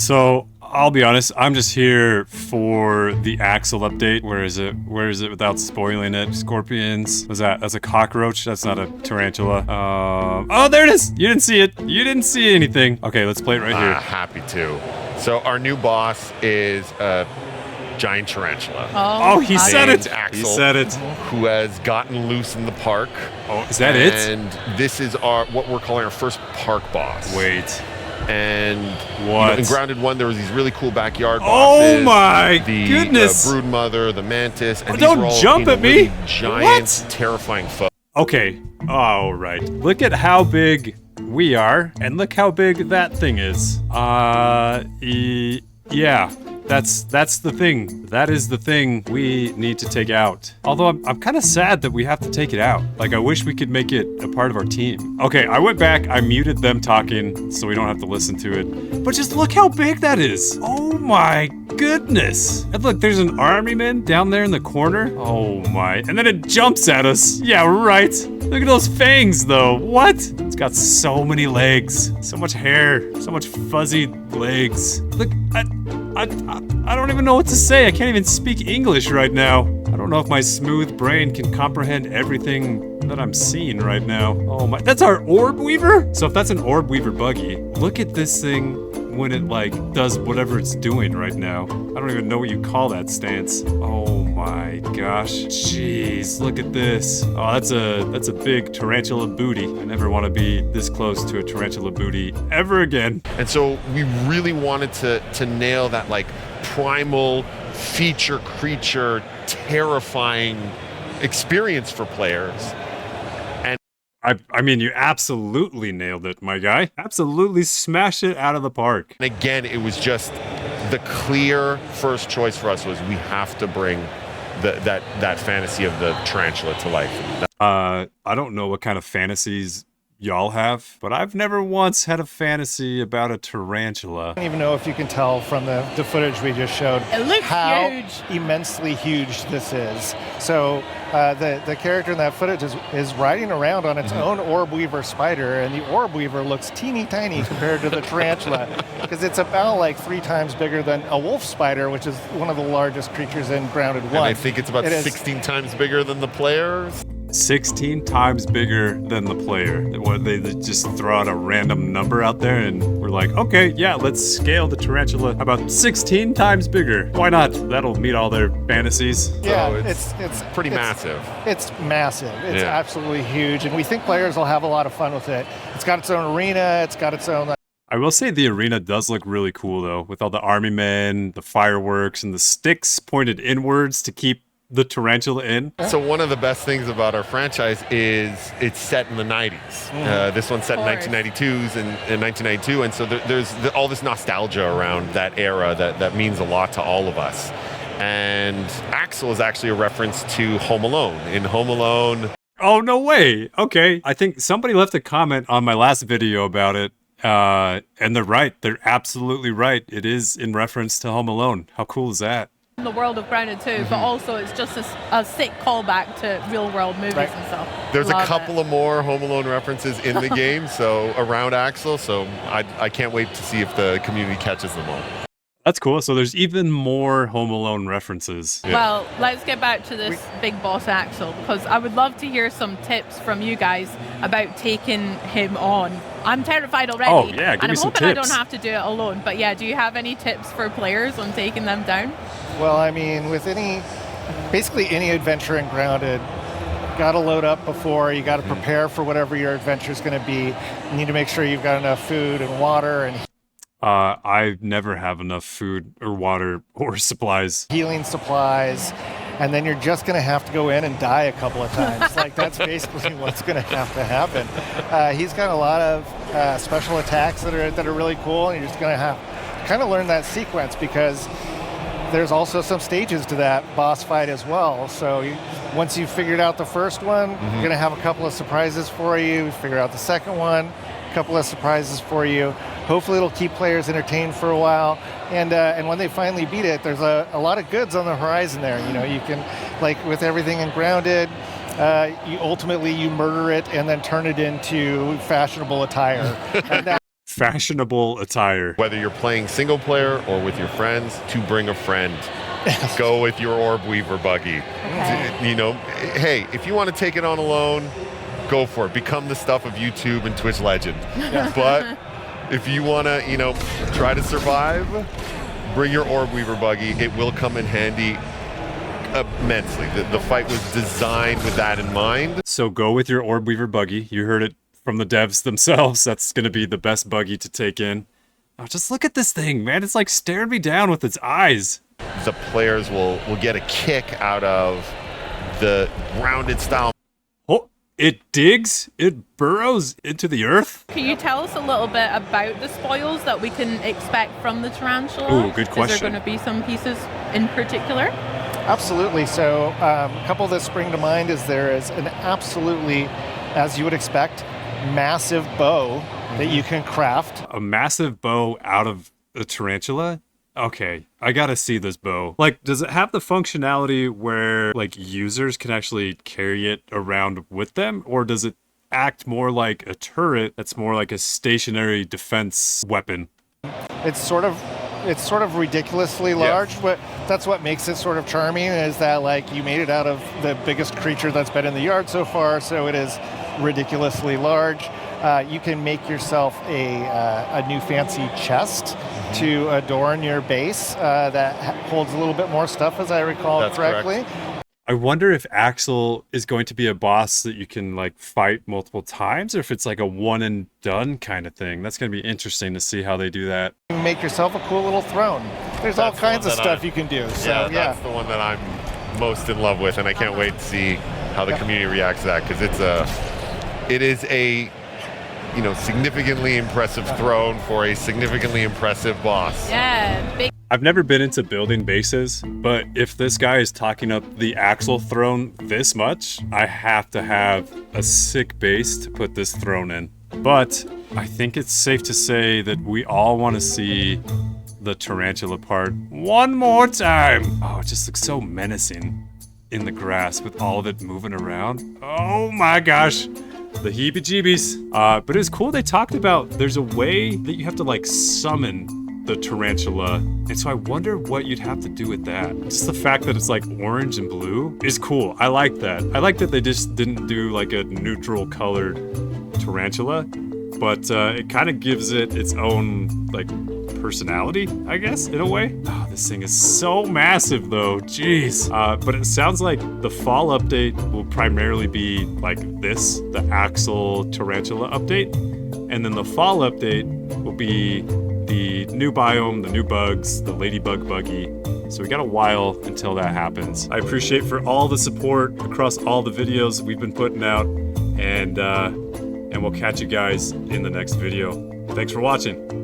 So I'll be honest, I'm just here for the Axel update. Where is it? Where is it without spoiling it? Scorpions. What's that? That's a cockroach. That's not a tarantula. Oh, there it is. You didn't see it. You didn't see anything. Okay, let's play it right here. Happy to. So our new boss is a giant tarantula. Oh, he said it. Axel, he said it. Who has gotten loose in the park. Oh, is that it? And this is what we're calling our first park boss. Wait. And what? In Grounded 1, there was these really cool backyard bosses. Oh my The goodness! brood mother, the mantis, and don't jump at me! Really giant, terrifying foes. Okay, all right. Look at how big we are, and look how big that thing is. Yeah. That's the thing. That is the thing we need to take out. Although I'm kind of sad that we have to take it out. Like, I wish we could make it a part of our team. Okay, I went back, I muted them talking so we don't have to listen to it. But just look how big that is. Oh my goodness. And look, there's an army man down there in the corner. Oh my. And then it jumps at us. Yeah, right. Look at those fangs though. What? It's got so many legs. So much hair. So much fuzzy legs. Look, I don't even know what to say. I can't even speak English right now. I don't know if my smooth brain can comprehend everything that I'm seeing right now. Oh my, that's our orb weaver? So if that's an orb weaver buggy, look at this thing when it like does whatever it's doing right now. I don't even know what you call that stance. Oh my gosh. Jeez, look at this. Oh, that's a big tarantula booty. I never want to be this close to a tarantula booty ever again. And so we really wanted to nail that like primal feature creature terrifying experience for players. I mean, you absolutely nailed it, my guy. Absolutely smashed it out of the park. And again, it was just the clear first choice for us was we have to bring that fantasy of the tarantula to life. I don't know what kind of fantasies y'all have, but I've never once had a fantasy about a tarantula. I don't even know if you can tell from the footage we just showed it looks how huge. Immensely huge this is. So the character in that footage is riding around on its own orb weaver spider, and the orb weaver looks teeny tiny compared to the tarantula because it's about like 3 times bigger than a wolf spider, which is one of the largest creatures in Grounded 1. And I think it's about 16 times bigger than the players. 16 times bigger than the player. What, they just throw out a random number out there and we're like, okay, yeah, let's scale the tarantula about 16 times bigger. Why not? That'll meet all their fantasies. Yeah, so it's pretty massive. It's massive. It's absolutely huge, and we think players will have a lot of fun with it. It's got its own arena. It's got its own... I will say the arena does look really cool though, with all the army men, the fireworks, and the sticks pointed inwards to keep the tarantula in. So one of the best things about our franchise is it's set in the 90s. This one's set in 1992s and in 1992, and so there's all this nostalgia around that era that means a lot to all of us. And Axel is actually a reference to Home Alone. In Home Alone... Oh, no way! Okay. I think somebody left a comment on my last video about it, and they're right. They're absolutely right. It is in reference to Home Alone. How cool is that? In the world of Grounded too, but also it's just a sick callback to real world movies and stuff. There's a couple of more Home Alone references in the game, so around Axel, so I can't wait to see if the community catches them all. That's cool. So there's even more Home Alone references. Yeah. Well, let's get back to this big boss Axel, because I would love to hear some tips from you guys about taking him on. I'm terrified already. Oh, yeah, give me some hoping I tips. don't have to do it alone. But yeah, do you have any tips for players on taking them down? Well, I mean, with basically any adventure in Grounded, you got to load up before, you got to prepare for whatever your adventure is going to be. You need to make sure you've got enough food and water and I never have enough food or water or supplies. Healing supplies, and then you're just going to have to go in and die a couple of times. Like, that's basically what's going to have to happen. He's got a lot of special attacks that are really cool, and you're just going to have to kind of learn that sequence because there's also some stages to that boss fight as well. So once you've figured out the first one, you're going to have a couple of surprises for you. Figure out the second one, a couple of surprises for you. Hopefully it'll keep players entertained for a while, and when they finally beat it, there's a lot of goods on the horizon there. You know, you can, like with everything in Grounded, you ultimately murder it and then turn it into fashionable attire. And fashionable attire. Whether you're playing single player or with your friends, to bring a friend. Go with your orb weaver buggy. Okay. You know, hey, if you want to take it on alone, go for it. Become the stuff of YouTube and Twitch legend. But if you want to, you know, try to survive, bring your orb weaver buggy. It will come in handy immensely. The fight was designed with that in mind. So go with your orb weaver buggy. You heard it from the devs themselves. That's going to be the best buggy to take in. Oh, just look at this thing, man. It's like staring me down with its eyes. The players will get a kick out of the grounded style. Oh, it digs, it burrows into the earth. Can you tell us a little bit about the spoils that we can expect from the tarantula? Ooh, good question. Is there going to be some pieces in particular? Absolutely. So a couple that spring to mind is there is an absolutely, as you would expect, massive bow that you can craft. A massive bow out of a tarantula? Okay, I gotta see this bow. Like, does it have the functionality where, like, users can actually carry it around with them? Or does it act more like a turret that's more like a stationary defense weapon? It's sort of ridiculously large, but that's what makes it sort of charming, is that, like, you made it out of the biggest creature that's been in the yard so far, so it is ridiculously large. You can make yourself a new fancy chest to adorn your base that holds a little bit more stuff, as I recall correctly. Correct. I wonder if Axel is going to be a boss that you can, like, fight multiple times, or if it's like a one and done kind of thing. That's going to be interesting to see how they do that. You can make yourself a cool little throne. There's all kinds of stuff you can do. So, that's the one that I'm most in love with, and I can't wait to see how the community reacts to that, because it is a significantly impressive throne for a significantly impressive boss. Yeah, big. I've never been into building bases, but if this guy is talking up the Axel throne this much, I have to have a sick base to put this throne in. But I think it's safe to say that we all want to see the tarantula part one more time. Oh, it just looks so menacing in the grass with all of it moving around. Oh my gosh. The heebie-jeebies. But it was cool they talked about there's a way that you have to, like, summon the tarantula. And so I wonder what you'd have to do with that. Just the fact that it's, like, orange and blue is cool. I like that. I like that they just didn't do, like, a neutral colored tarantula. But it kind of gives it its own, like, personality, I guess, in a way. Oh, this thing is so massive, though. Jeez. But it sounds like the fall update will primarily be like this, the Axel Tarantula update. And then the fall update will be the new biome, the new bugs, the ladybug buggy. So we got a while until that happens. I appreciate for all the support across all the videos we've been putting out. And we'll catch you guys in the next video. Thanks for watching.